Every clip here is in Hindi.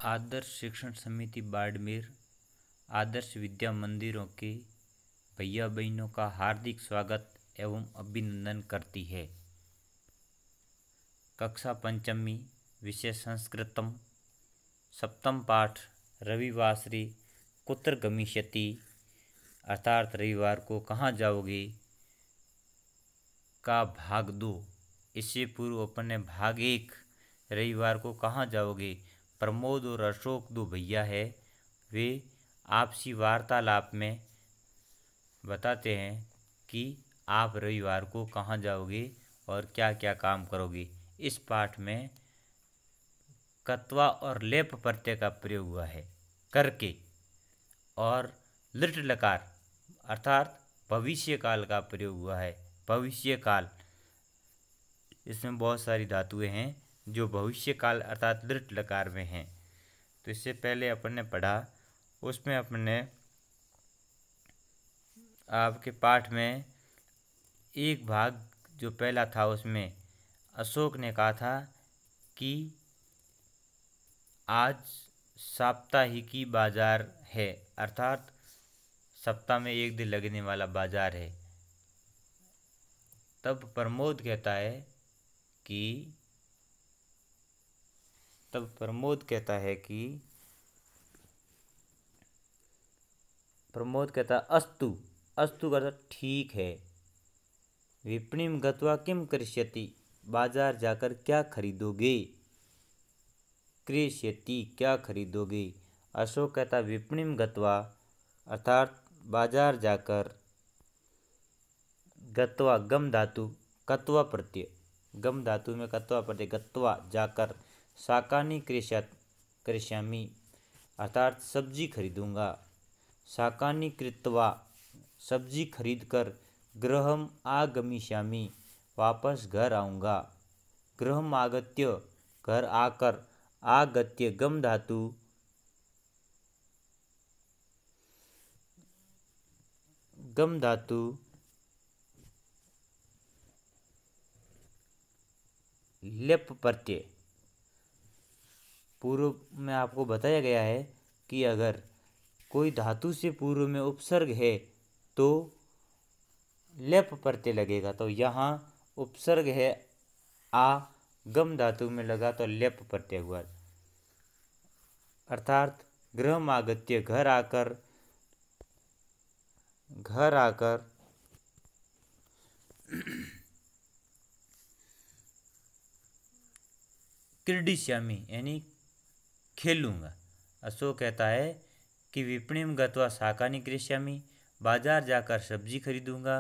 आदर्श शिक्षण समिति बाड़मेर आदर्श विद्या मंदिरों के भैया बहनों का हार्दिक स्वागत एवं अभिनंदन करती है। कक्षा पंचमी विषय संस्कृतम सप्तम पाठ रविवासरी कुत्र गमिष्यति अर्थात रविवार को कहाँ जाओगे का भाग 2। इससे पूर्व अपन ने भाग 1 रविवार को कहाँ जाओगे प्रमोद और अशोक दो भैया है, वे आपसी वार्तालाप में बताते हैं कि आप रविवार को कहाँ जाओगे और क्या क्या काम करोगे। इस पाठ में कत्वा और लेप प्रत्यय का प्रयोग हुआ है करके और लिट लकार अर्थात भविष्य काल का प्रयोग हुआ है। भविष्य काल इसमें बहुत सारी धातुएं हैं जो भविष्य काल अर्थात लिट लकार में हैं। तो इससे पहले अपन ने पढ़ा, उसमें अपन ने आपके पाठ में एक भाग जो पहला था उसमें अशोक ने कहा था कि आज साप्ताहिकी बाजार है अर्थात सप्ताह में एक दिन लगने वाला बाजार है। तब प्रमोद कहता है अस्तु अस्तु का ठीक है। विपणिम गत्वा किम करिष्यति बाजार जाकर क्या खरीदोगे। क्रेष्यति क्या खरीदोगे। अशोक कहता विपणिम गत्वा अर्थात बाजार जाकर। गत्वा गम धातु कत्वा प्रत्यय गम धातु में कत्वा प्रत्यय गत्वा जाकर। शाकानि करिष्यामि अर्थात सब्जी खरीदूंगा। शाकानि कृत्वा सब्जी खरीद कर। गृहम आगमिष्यामि वापस घर आऊँगा। गृहम आगत्य घर आकर। आगत्य गम धातु लेप प्रत्यय। पूर्व में आपको बताया गया है कि अगर कोई धातु से पूर्व में उपसर्ग है तो लेप प्रत्यय लगेगा। तो यहाँ उपसर्ग है आ, गम धातु में लगा तो लेप प्रत्यय हुआ अर्थात गृहम आगत्य घर आकर क्रीडिष्यामि यानी खेलूंगा। अशोक कहता है कि विपणिम गत्वा शाकानि क्रेष्यामि बाजार जाकर सब्जी खरीदूंगा।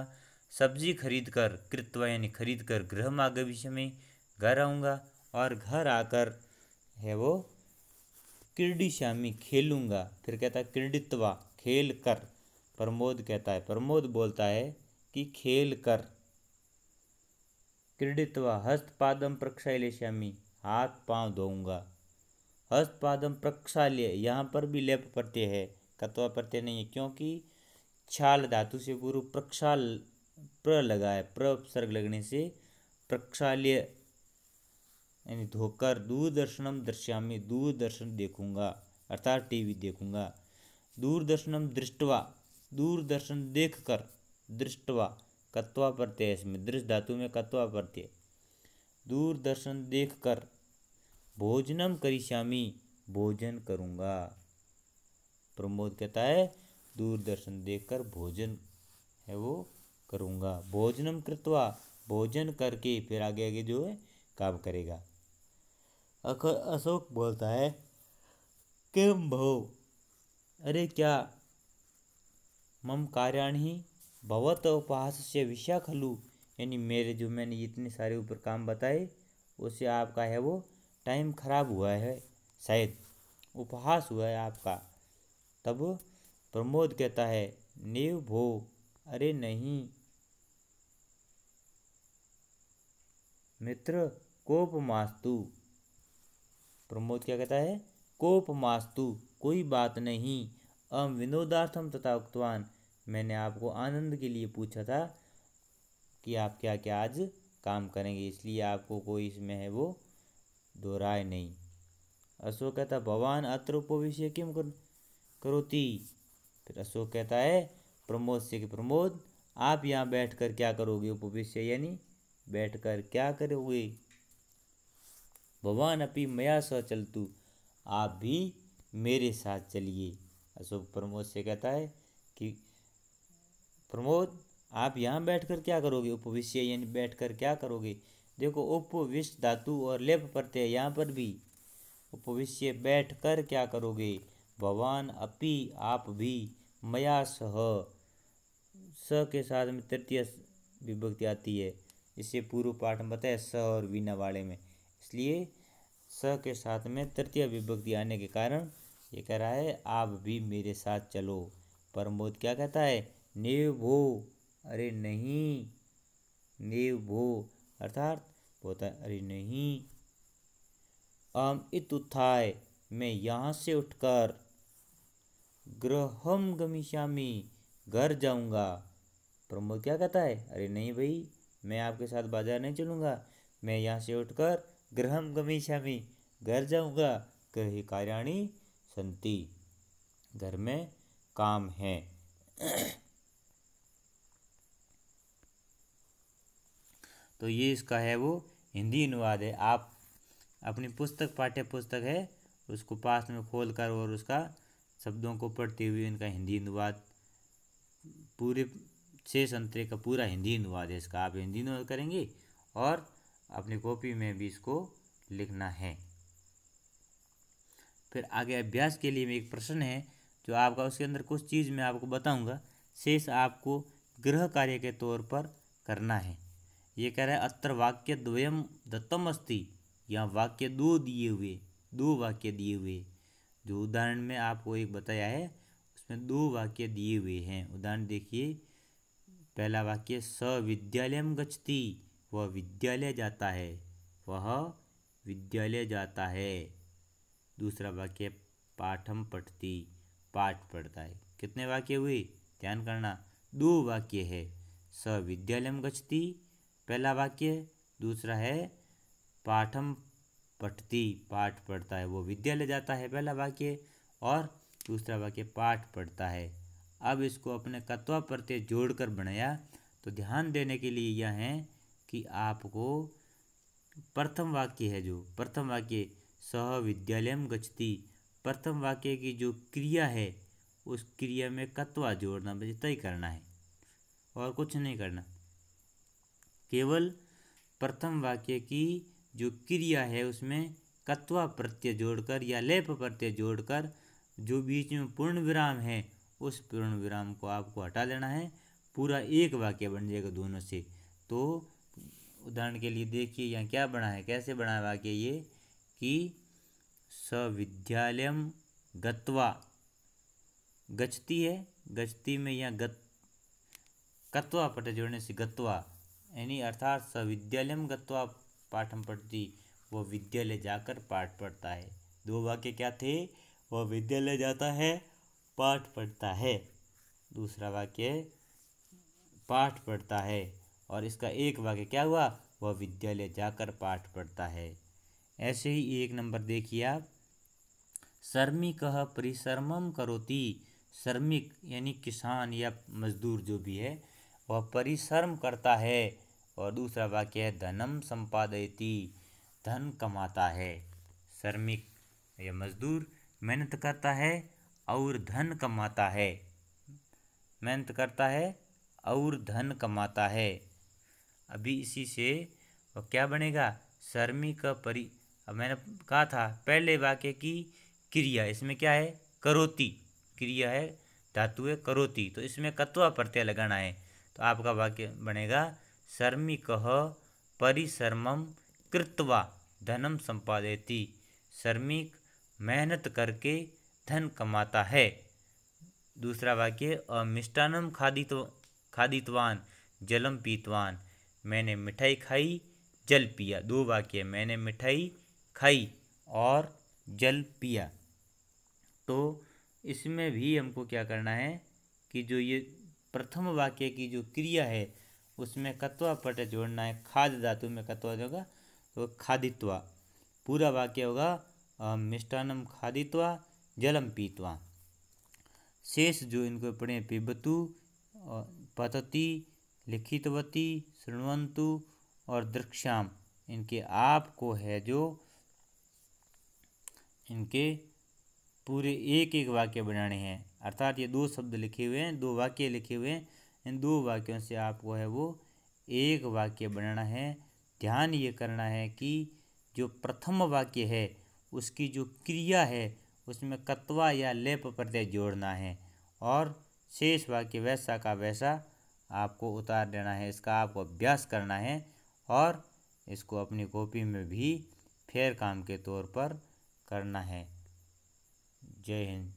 सब्जी खरीद कर कृत्वा यानी खरीद कर गृहम आगमिष्यामि घर आऊँगा और घर आकर है वो क्रीडिष्यामि खेलूंगा। फिर कहता है क्रीडित्वा खेल कर। प्रमोद बोलता है कि खेल कर। क्रीडित्वा हस्तपादम प्रक्षाल्यष्यामि हाथ पांव धोऊंगा। हस्तपादम प्रक्षाल्य यहाँ पर भी लेप प्रत्यय है, कत्वा प्रत्यय नहीं है, क्योंकि छाल धातु से पूर्व प्रक्षाल प्र लगा है। प्रसर्ग लगने से प्रक्षाल्य यानी धोकर। दूरदर्शनम दृश्यामि दूरदर्शन देखूंगा अर्थात टीवी देखूंगा। दूरदर्शनम दृष्टवा दूरदर्शन देख कर। दृष्टवा कत्वा प्रत्यय इसमें दृश्य धातु में कत्वा प्रत्यय। दूरदर्शन देख कर। भोजनम करिष्यामि भोजन करूंगा। प्रमोद कहता है दूरदर्शन देखकर भोजन है वो करूंगा। भोजनम कृत्वा भोजन करके फिर आगे जो है काम करेगा। अशोक बोलता है किम भो अरे क्या मम कार्याणि भवत उपहासस्य विषया खलु यानी मैंने इतने सारे ऊपर काम बताए उससे आपका है वो टाइम खराब हुआ है, शायद उपहास हुआ है आपका। तब प्रमोद कहता है नेव भो अरे नहीं मित्र कोप मास्तु। प्रमोद क्या कहता है कोप मास्तु कोई बात नहीं। विनोदार्थम तथा उक्तवान मैंने आपको आनंद के लिए पूछा था कि आप क्या क्या आज काम करेंगे, इसलिए आपको कोई इसमें है वो दोहराए नहीं। अशोक कहता भवान अत्र उपविश्य किम करोति। फिर अशोक कहता है प्रमोद से कि प्रमोद आप यहाँ बैठकर क्या करोगे, उपविश्य यानी बैठकर क्या करोगे। भवान अपि मया सह चलतु, आप भी मेरे साथ चलिए। अशोक प्रमोद से कहता है कि प्रमोद आप यहाँ बैठकर क्या करोगे, उपविश्य यानी बैठकर क्या करोगे। देखो उपविष्ट धातु और लेप प्रत्यय, यहाँ पर भी उपविश्य बैठकर क्या करोगे। भवान अपि आप भी, मया सह स के साथ में तृतीय विभक्ति आती है। इससे पूर्व पाठ में बताया स और वीणा वाले में, इसलिए स के साथ में तृतीय विभक्ति आने के कारण ये कह रहा है आप भी मेरे साथ चलो। प्रमोद क्या कहता है, नेव भो, अरे नहीं, नेव भो अर्थात बोलता है अरे नहीं। इत उत्थाय, मैं यहाँ से उठकर, गृहम गमिष्यामि, घर जाऊंगा। प्रमोद क्या कहता है, अरे नहीं भाई, मैं आपके साथ बाजार नहीं चलूँगा, मैं यहाँ से उठकर गृहम गमिष्यामि, घर जाऊंगा। गृहे कार्याणि सन्ति, घर में काम है। तो ये इसका है वो हिंदी अनुवाद है। आप अपनी पुस्तक, पाठ्य पुस्तक है, उसको पास में खोल कर और उसका शब्दों को पढ़ते हुए इनका हिंदी अनुवाद, पूरे 6 संतरे का पूरा हिंदी अनुवाद है इसका। आप हिंदी अनुवाद करेंगे और अपनी कॉपी में भी इसको लिखना है। फिर आगे अभ्यास के लिए एक प्रश्न है जो आपका, उसके अंदर कुछ चीज़ मैं आपको बताऊंगा, शेष आपको गृह कार्य के तौर पर करना है। ये कह रहा है अत्र वाक्य द्वयम दत्तम अस्ति, यहाँ वाक्य दो वाक्य दिए हुए, जो उदाहरण में आपको एक बताया है उसमें 2 वाक्य दिए हुए हैं। उदाहरण देखिए, पहला वाक्य स विद्यालयम गच्छति, वह विद्यालय जाता है, वह विद्यालय जाता है। दूसरा वाक्य पाठम पठति, पाठ पढ़ता है। कितने वाक्य हुए, ध्यान करना, 2 वाक्य है। स विद्यालयम गच्छति पहला वाक्य, दूसरा है पाठम पठति, पाठ पढ़ता है, वो विद्यालय जाता है पहला वाक्य, और दूसरा वाक्य पाठ पढ़ता है। अब इसको अपने कत्वा प्रत्यय जोड़कर बनाया, तो ध्यान देने के लिए यह है कि आपको प्रथम वाक्य है, जो प्रथम वाक्य सह विद्यालयम गच्छति, प्रथम वाक्य की जो क्रिया है उस क्रिया में कत्वा जोड़ना, बस इतना ही करना है और कुछ नहीं करना। केवल प्रथम वाक्य की जो क्रिया है उसमें कत्वा प्रत्यय जोड़कर या लेप प्रत्यय जोड़कर जो बीच में पूर्ण विराम है उस पूर्ण विराम को आपको हटा देना है, पूरा एक वाक्य बन जाएगा दोनों से। तो उदाहरण के लिए देखिए यहाँ क्या बना है, कैसे बना है वाक्य ये कि सविद्यालयम गत्वा, गच्छति है, गच्छति में यहाँ कत्वा प्रत्यय जोड़ने से गत्वा, यानी अर्थात सविद्यालयम गत्वा पाठम पठति, वह विद्यालय जाकर पाठ पढ़ता है। 2 वाक्य क्या थे, वह विद्यालय जाता है, पाठ पढ़ता है। दूसरा वाक्य पाठ पढ़ता है, और इसका एक वाक्य क्या हुआ, वह विद्यालय जाकर पाठ पढ़ता है। ऐसे ही 1 नंबर देखिए आप, श्रमिकः परिश्रमं करोति, श्रमिक यानी किसान या मजदूर जो भी है वह परिश्रम करता है। और दूसरा वाक्य है धनम संपादयति, धन कमाता है। श्रमिक या मजदूर मेहनत करता है और धन कमाता है, मेहनत करता है और धन कमाता है। अभी इसी से और क्या बनेगा, श्रमिक अब मैंने कहा था पहले वाक्य की क्रिया, इसमें क्या है, करोति, क्रिया है, धातु है करोति, तो इसमें कत्वा प्रत्यय लगाना है। तो आपका वाक्य बनेगा श्रमिकः परिश्रमं कृत्वा धनम संपादयति, श्रमिक मेहनत करके धन कमाता है। दूसरा वाक्य मिष्टान्नं खादितवान जलम पीतवान, मैंने मिठाई खाई जल पिया। 2 वाक्य, मैंने मिठाई खाई और जल पिया। तो इसमें भी हमको क्या करना है कि जो ये प्रथम वाक्य की जो क्रिया है उसमें कत्वा प्रत्यय जोड़ना है। खाद धातु में कत्वा होगा तो खादित्वा, पूरा वाक्य होगा अहम मिष्टान्नं खादित्वा जलं पीत्वा। शेष जो इनको पढ़े पिबतु, पतति, लिखितवती, शृण्वन्तु और दृक्ष्याम, इनके आप को है जो इनके पूरे एक एक वाक्य बनाने हैं। अर्थात ये 2 शब्द लिखे हुए हैं, 2 वाक्य लिखे हुए हैं, इन 2 वाक्यों से आपको है वो एक वाक्य बनाना है। ध्यान ये करना है कि जो प्रथम वाक्य है उसकी जो क्रिया है उसमें कत्वा या लेप प्रत्यय जोड़ना है और शेष वाक्य वैसा का वैसा आपको उतार देना है। इसका आपको अभ्यास करना है और इसको अपनी कॉपी में भी फेर काम के तौर पर करना है। जय हिंद।